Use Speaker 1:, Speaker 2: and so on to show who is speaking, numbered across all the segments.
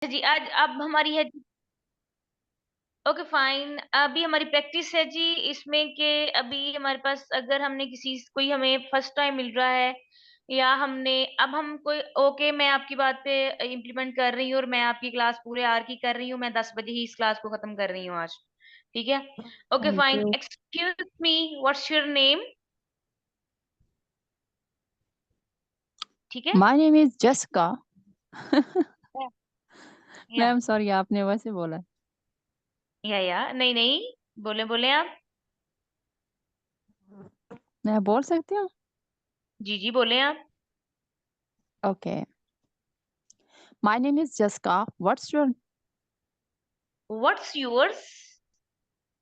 Speaker 1: जी आज अब हमारी है। ओके फाइन, अभी हमारी प्रैक्टिस है जी इसमें कि अभी हमारे पास अगर हमने किसी कोई हमें फर्स्ट टाइम मिल रहा है या हमने अब हम कोई ओके मैं आपकी बात पे इम्प्लीमेंट कर रही हूँ और मैं आपकी क्लास पूरे आर की कर रही हूँ, मैं 10 बजे ही इस क्लास को खत्म कर रही हूँ आज। ठीक है। Okay
Speaker 2: thank
Speaker 1: fine,
Speaker 2: you.
Speaker 1: Excuse me, what's your name? ठीक है।
Speaker 2: My name is Jessica.
Speaker 1: या
Speaker 2: मैम सॉरी, आपने वैसे बोला।
Speaker 1: या नहीं नहीं, बोले बोले आप।
Speaker 2: मैं बोल सकती हूँ?
Speaker 1: जी जी बोले आप।
Speaker 2: Okay. My name is Jessica, what's your?
Speaker 1: What's yours?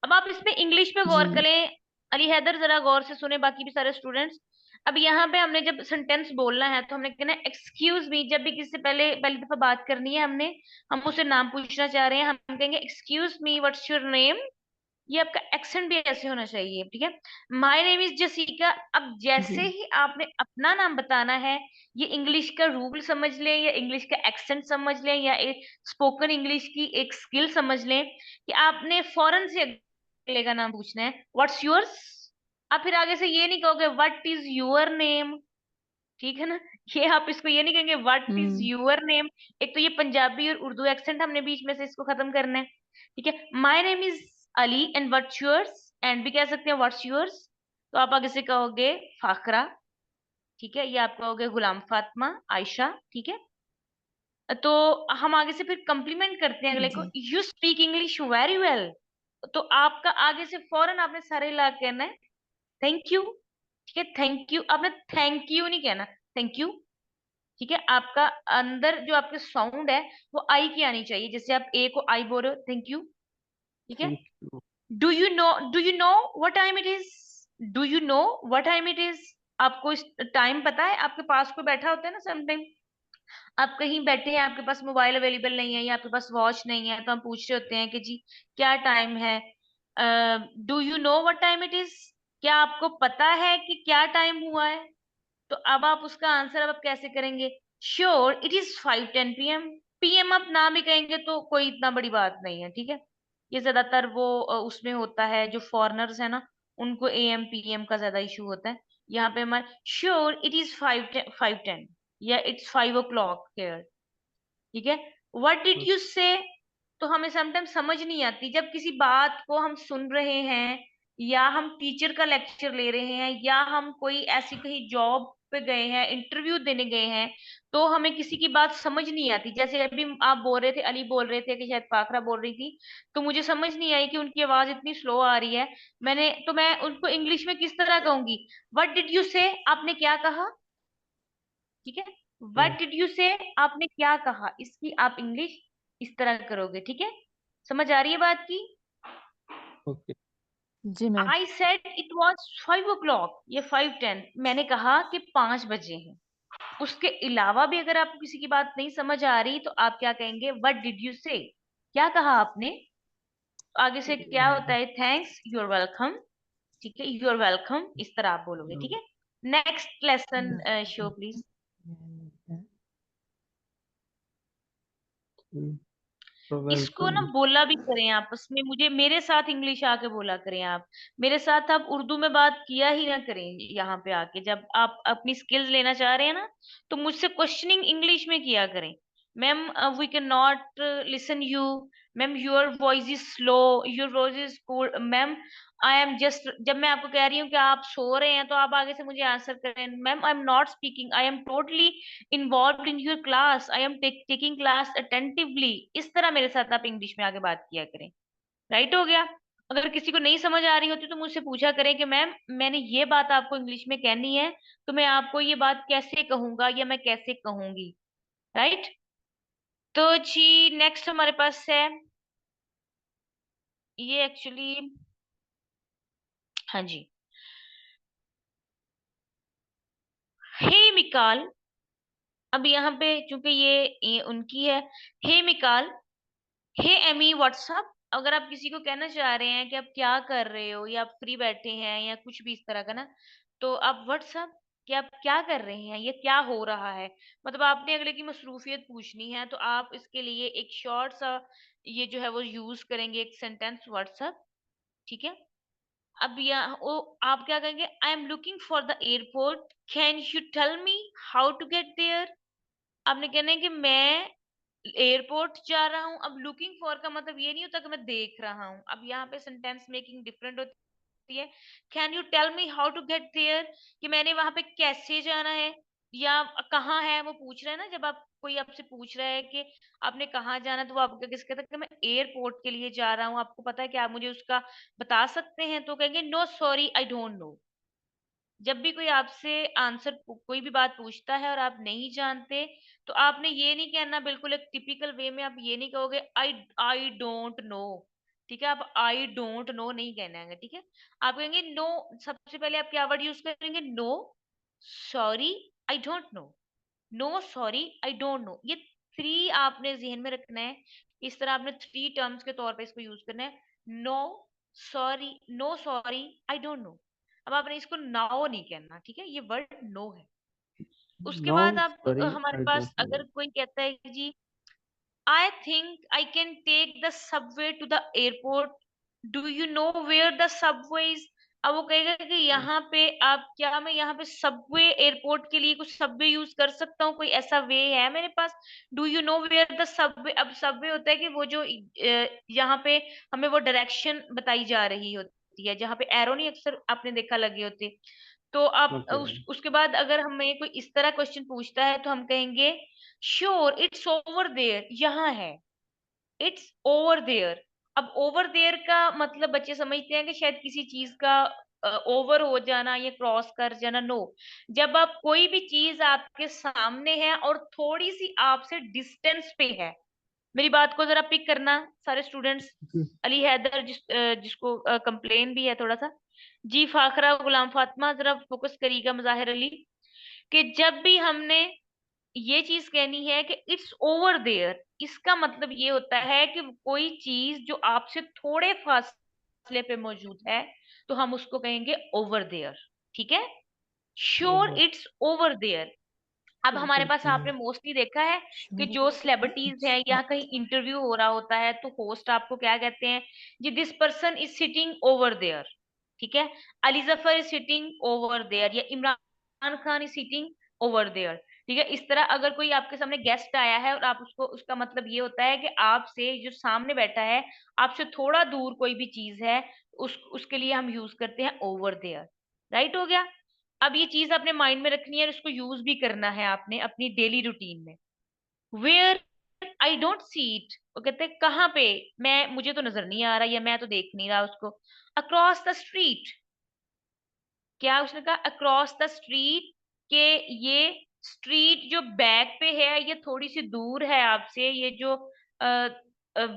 Speaker 1: अब आप इसमें इंग्लिश पे गौर
Speaker 2: जी
Speaker 1: करें। अली हैदर जरा गौर से सुने, बाकी भी सारे स्टूडेंट्स। अब यहाँ पे हमने जब सेंटेंस बोलना है तो हमने कहना है एक्सक्यूज मी। जब भी किसी से पहली दफा बात करनी है हमने, हम उससे नाम पूछना चाह रहे हैं, हम कहेंगे excuse me what's your name. ये आपका एक्सेंट भी ऐसे होना चाहिए। ठीक है। My name is Jessica. अब
Speaker 2: जी
Speaker 1: जैसे ही आपने अपना नाम बताना है, ये इंग्लिश का रूल समझ लें या इंग्लिश का एक्सेंट समझ लें या एक स्पोकन इंग्लिश की एक स्किल समझ लें कि आपने फौरन से अगले का नाम पूछना है व्हाट्स योर्स। आप फिर आगे से ये नहीं कहोगे व्हाट इज योर नेम। ठीक है ना। ये आप इसको ये नहीं कहेंगे what is
Speaker 2: hmm
Speaker 1: your name. एक तो ये पंजाबी और उर्दू एक्सेंट हमने बीच में से इसको खत्म करना है। ठीक है। My name is Ali and what's yours, and भी कह सकते हैं व्हाट्स योर्स। तो आप आगे से कहोगे फाकरा। ठीक है। ये आप कहोगे गुलाम फातिमा, आयशा। ठीक है। तो हम आगे से फिर कॉम्प्लीमेंट करते हैं अगले को,
Speaker 2: जी
Speaker 1: you speak English very well. तो आपका आगे से फौरन आपने सारे ला कहना है थैंक यू। ठीक है। थैंक यू आपने थैंक यू नहीं कहना, थैंक यू। ठीक है। आपका अंदर जो आपके साउंड है वो आई की आनी चाहिए, जैसे आप ए को आई बोल रहे हो थैंक यू। ठीक है।
Speaker 2: Thank you.
Speaker 1: Do you know what time it is? Do you know what time it is? आपको इस टाइम पता है? आपके पास कोई बैठा होता है ना समटाइम, आप कहीं बैठे हैं, आपके पास मोबाइल अवेलेबल नहीं है या आपके पास वॉच नहीं है, तो हम पूछ रहे होते हैं कि जी क्या टाइम है। Do you know what time it is? क्या आपको पता है कि क्या टाइम हुआ है? तो अब आप उसका आंसर अब आप कैसे करेंगे? Sure it is 5:10 PM। PM आप ना भी कहेंगे तो कोई इतना बड़ी बात नहीं है। ठीक है। ये ज्यादातर वो उसमें होता है जो फॉरेनर्स है ना, उनको एएम पीएम का ज्यादा इशू होता है। यहाँ पे हमारे श्योर इट इज 5:10 या इट्स 5 o'clock हियर। ठीक है। व्हाट डिड यू से? तो हमें समटाइम समझ नहीं आती जब किसी बात को हम सुन रहे हैं या हम टीचर का लेक्चर ले रहे हैं या हम कोई ऐसी कहीं जॉब पे गए हैं, इंटरव्यू देने गए हैं, तो हमें किसी की बात समझ नहीं आती। जैसे अभी आप बोल रहे थे, अली बोल रहे थे कि शायद फाकरा बोल रही थी, तो मुझे समझ नहीं आई कि उनकी आवाज इतनी स्लो आ रही है। मैं उनको इंग्लिश में किस तरह कहूंगी? व्हाट डिड यू से? आपने क्या कहा? ठीक है। व्हाट डिड यू से? आपने क्या कहा, इसकी आप इंग्लिश इस तरह करोगे। ठीक है। समझ आ रही है बात की?
Speaker 2: ओके। जी ma'am.
Speaker 1: I said it was 5 o'clock, ये 5:10, मैंने कहा कि 5 बजे हैं। उसके अलावा भी अगर आपको किसी की बात नहीं समझ आ रही तो आप क्या कहेंगे? व्हाट डिड यू से? क्या कहा आपने? तो आगे से क्या होता है? Thanks, you are welcome. ठीक है। यू आर वेलकम इस तरह आप बोलोगे। ठीक है। Next lesson show please. इसको ना
Speaker 2: वेलकम।
Speaker 1: बोला भी करें आपस में, मुझे मेरे साथ इंग्लिश आके बोला करें आप। मेरे साथ आप उर्दू में बात किया ही ना करें यहाँ पे आके, जब आप अपनी स्किल्स लेना चाह रहे हैं ना, तो मुझसे क्वेश्चनिंग इंग्लिश में किया करें। Ma'am we can not listen you. Ma'am your voice is slow, your voice is ma'am I am just, जब मैं आपको कह रही हूँ कि आप सो रहे हैं तो आप आगे से मुझे आंसर करें ma'am I am not speaking, I am totally involve in your class, I am taking class attentively. इस तरह मेरे साथ आप इंग्लिश में आगे बात किया करें। राइट हो गया। अगर किसी को नहीं समझ आ रही होती तो मुझसे पूछा करें कि मैम मैंने ये बात आपको इंग्लिश में कहनी है, तो मैं आपको ये बात कैसे कहूंगा या मैं कैसे कहूंगी। राइट। तो जी नेक्स्ट हमारे पास है ये एक्चुअली, हाँ जी, हे मिकाल। अब यहाँ पे चूंकि ये उनकी है, हे मिकाल, हे एमी व्हाट्सअप। अगर आप किसी को कहना चाह रहे हैं कि आप क्या कर रहे हो या आप फ्री बैठे हैं या कुछ भी इस तरह का ना, तो आप व्हाट्सअप। कि आप क्या कर रहे हैं, ये क्या हो रहा है। मतलब आपने अगले की मसरूफियत पूछनी है तो आप इसके लिए एक शॉर्ट सा ये जो है वो यूज करेंगे, एक सेंटेंस व्हाट्सएप, ठीक है। अब यहाँ वो आप क्या कहेंगे, I am looking for the airport, can you tell me how to get there. आपने कहना है कि मैं एयरपोर्ट जा रहा हूँ। अब लुकिंग फॉर का मतलब ये नहीं होता कि मैं देख रहा हूँ, अब यहाँ पे सेंटेंस मेकिंग डिफरेंट होती है। Can you tell me how to get there, कि मैंने वहां पे कैसे जाना है या कहाँ है, वो पूछ रहा है ना। जब आप कोई आपसे पूछ रहा है कि आपने कहाँ जाना है, तो वो आपको किस कहता है कि मैं एयरपोर्ट के लिए जा रहा हूँ, आपको पता है कि आप मुझे उसका बता सकते हैं, तो कहेंगे no sorry I don't know. जब भी कोई आपसे कोई भी बात पूछता है और आप नहीं जानते, तो आपने ये नहीं कहना, बिल्कुल एक टिपिकल वे में आप ये नहीं कहोगे आई आई डोंट नो, ठीक है। आप आई डोंट नो नहीं कहना है, ठीक है। आप कहेंगे नो, सबसे पहले आप क्या वर्ड यूज करेंगे, no sorry I don't know, no sorry I don't know. ये थ्री आपने जहन में रखना है। इस तरह आपने थ्री टर्म्स के तौर पे इसको यूज करना है। No sorry, no sorry I don't know. अब आपने इसको नाउ नहीं कहना, ठीक है, ये वर्ड नो है। उसके
Speaker 3: नो
Speaker 1: बाद आप
Speaker 3: सॉरी
Speaker 1: हमारे
Speaker 3: आई
Speaker 1: पास
Speaker 3: डोंट नो।
Speaker 1: अगर कोई कहता है कि जी I think I can take the subway to the airport. Do you know where the subway is? अब वो कहेगा कि यहाँ पे आप क्या, मैं यहाँ पे सबवे एयरपोर्ट के लिए कुछ सबवे यूज कर सकता हूँ, कोई ऐसा वे है मेरे पास। Do you know where the subway. अब सबवे होता है कि वो जो यहाँ पे हमें वो डायरेक्शन बताई जा रही होती है, जहाँ पे एरो नहीं अक्सर आपने देखा लगे होते। तो आप
Speaker 3: ओके।
Speaker 1: उसके बाद अगर हमें कोई इस तरह क्वेश्चन पूछता है तो हम कहेंगे श्योर इट्स ओवर देयर, यहाँ है, इट्स ओवर देयर। अब ओवर देयर का मतलब बच्चे समझते हैं कि शायद किसी चीज का ओवर हो जाना या क्रॉस कर जाना, नो। जब आप कोई भी चीज आपके सामने है और थोड़ी सी आपसे डिस्टेंस पे है, मेरी बात को जरा पिक करना सारे स्टूडेंट्स। अली हैदर जिसको कंप्लेन भी है थोड़ा सा, जी फाखरा गुलाम फातिमा जरा फोकस करिएगा, मजाहिर अली, कि जब भी हमने ये चीज कहनी है कि इट्स ओवर देयर, इसका मतलब ये होता है कि कोई चीज जो आपसे थोड़े फासले पे मौजूद है, तो हम उसको कहेंगे ओवर देयर, ठीक है। Sure it's over there. अब हमारे पास आपने मोस्टली देखा है कि जो सेलिब्रिटीज हैं या कहीं इंटरव्यू हो रहा होता है तो होस्ट आपको क्या कहते हैं, जी this person is sitting over there, ठीक है। Ali Zafar is sitting over there या Imran Khan is sitting over there, ठीक है। इस तरह अगर कोई आपके सामने गेस्ट आया है और आप उसको, उसका मतलब ये होता है कि आपसे जो सामने बैठा है, आपसे थोड़ा दूर कोई भी चीज है, उसके लिए हम यूज करते हैं ओवर देयर। राइट हो गया। अब ये चीज अपने माइंड में रखनी है और इसको यूज भी करना है आपने अपनी डेली रूटीन में। Where I don't see it, वो कहते हैं कहाँ पे, मैं मुझे तो नजर नहीं आ रहा या मैं तो देख नहीं रहा उसको। अक्रॉस द स्ट्रीट, क्या उसने कहा, अक्रॉस द स्ट्रीट, के ये स्ट्रीट जो बैक पे है ये थोड़ी सी दूर है आपसे, ये जो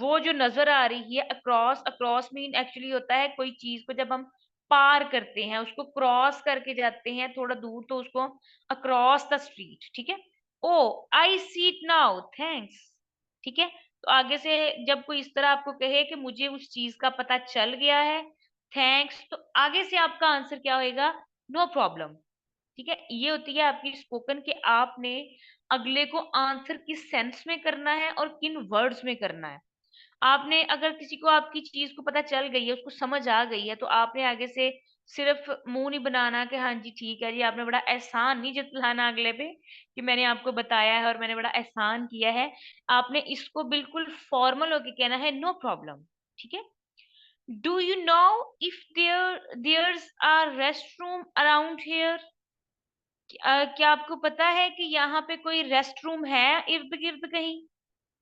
Speaker 1: वो जो नजर आ रही है। अक्रॉस, अक्रॉस मीन एक्चुअली होता है कोई चीज को जब हम पार करते हैं, उसको क्रॉस करके जाते हैं थोड़ा दूर, तो उसको अक्रॉस द स्ट्रीट, ठीक है। ओ आई सी इट नाउ थैंक्स, ठीक है। तो आगे से जब कोई इस तरह आपको कहे कि मुझे उस चीज का पता चल गया है, थैंक्स, तो आगे से आपका आंसर क्या होएगा, नो प्रॉब्लम, ठीक है। ये होती है आपकी स्पोकन कि आपने अगले को आंसर किस सेंस में करना है और किन वर्ड्स में करना है। आपने अगर किसी को आपकी चीज को पता चल गई है, उसको समझ आ गई है, तो आपने आगे से सिर्फ मुंह नहीं बनाना कि हाँ जी ठीक है जी, आपने बड़ा एहसान नहीं जतलाना अगले पे कि मैंने आपको बताया है और मैंने बड़ा एहसान किया है। आपने इसको बिल्कुल फॉर्मल होके कहना है, नो प्रॉब्लम, ठीक है। Do you know if there's a restroom around here? क्या आपको पता है कि यहाँ पे कोई रेस्ट रूम है इर्द गिर्द कहीं?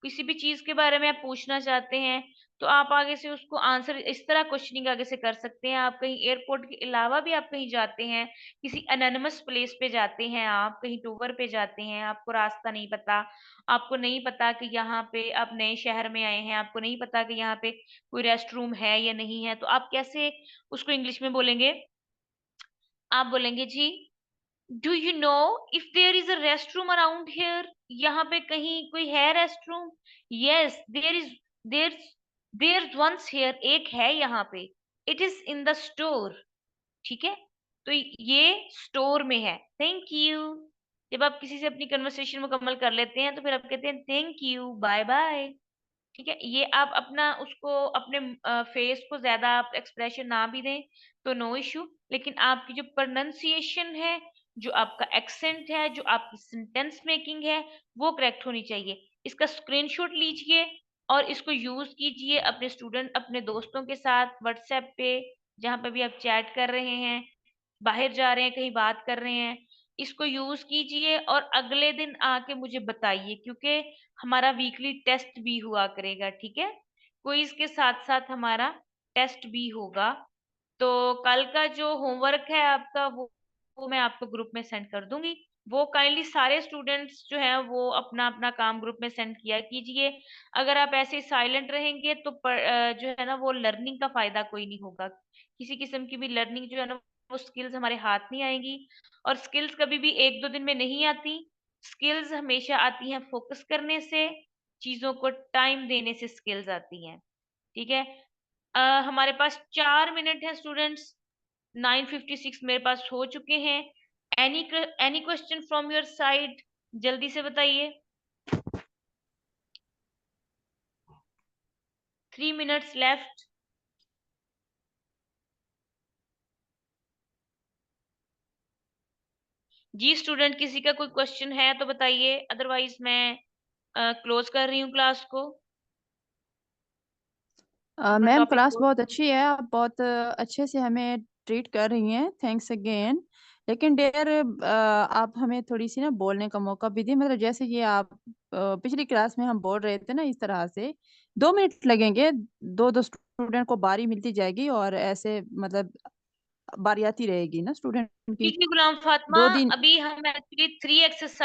Speaker 1: किसी भी चीज के बारे में आप पूछना चाहते हैं तो आप आगे से उसको आंसर इस तरह क्वेश्चनिंग आगे से कर सकते हैं। आप कहीं एयरपोर्ट के अलावा भी आप कहीं जाते हैं, किसी अनोनिमस प्लेस पे जाते हैं, आप कहीं टूर पे जाते हैं, आपको रास्ता नहीं पता, आपको नहीं पता कि यहाँ पे आप नए शहर में आए हैं, आपको नहीं पता कि यहाँ पे कोई रेस्ट रूम है या नहीं है, तो आप कैसे उसको इंग्लिश में बोलेंगे? आप बोलेंगे जी do you know if there is a rest room around here, यहाँ पे कहीं कोई है rest room? Yes there there once here, एक है यहाँ पे, it is in the store, ठीक है। तो ये स्टोर में है। Thank you. जब आप किसी से अपनी कन्वर्सेशन मुकम्मल कर लेते हैं तो फिर आप कहते हैं थैंक यू, बाय बाय। ठीक है, ये आप अपना उसको अपने फेस को ज्यादा आप एक्सप्रेशन ना भी दें तो नो इशू, लेकिन आपकी जो प्रोनाउंसिएशन है, जो आपका एक्सेंट है, जो आपकी सेंटेंस मेकिंग है, वो करेक्ट होनी चाहिए। इसका स्क्रीनशॉट लीजिए और इसको यूज कीजिए अपने स्टूडेंट, अपने दोस्तों के साथ व्हाट्सएप पे, जहां पे भी आप चैट कर रहे हैं, बाहर जा रहे हैं, कहीं बात कर रहे हैं, इसको यूज कीजिए और अगले दिन आके मुझे बताइए, क्योंकि हमारा वीकली टेस्ट भी हुआ करेगा। ठीक है, क्विज के साथ साथ हमारा टेस्ट भी होगा। तो कल का जो होमवर्क है आपका, वो मैं आपको ग्रुप में सेंड कर दूंगी। वो काइंडली सारे स्टूडेंट्स जो हैं वो अपना अपना काम ग्रुप में सेंड किया कीजिए। अगर आप ऐसे साइलेंट रहेंगे तो जो है ना, वो लर्निंग का फायदा कोई नहीं होगा। किसी किस्म की भी लर्निंग जो है ना, वो स्किल्स हमारे हाथ नहीं आएंगी। और स्किल्स कभी भी एक दो दिन में नहीं आती। स्किल्स हमेशा आती हैं फोकस करने से, चीजों को टाइम देने से स्किल्स आती हैं। ठीक है, हमारे पास 4 मिनट है स्टूडेंट्स। 9:56 मेरे पास हो चुके हैं। Any question from your side, जल्दी से बताइए। 3 मिनट्स लेफ्ट। जी स्टूडेंट, किसी का कोई क्वेश्चन है तो बताइए, अदरवाइज मैं क्लोज कर रही हूँ क्लास को, अपना
Speaker 2: मैम
Speaker 1: टॉपिक
Speaker 2: क्लास
Speaker 1: क्लोज।
Speaker 2: बहुत अच्छी है, आप बहुत अच्छे से हमें ट्रीट कर रही हैं, थैंक्स अगेन। लेकिन डियर आप हमें थोड़ी सी ना बोलने का मौका भी दी, मतलब जैसे ये आप पिछली क्लास में हम बोल रहे थे ना इस तरह से 2 मिनट लगेंगे, दो दो स्टूडेंट को बारी मिलती जाएगी और ऐसे मतलब बारी आती रहेगी ना स्टूडेंट की।
Speaker 1: ठीक है गुलाम फातिमा,
Speaker 2: 2 दिन
Speaker 1: अभी हम एक्चुअली 3 एक्सरसाइज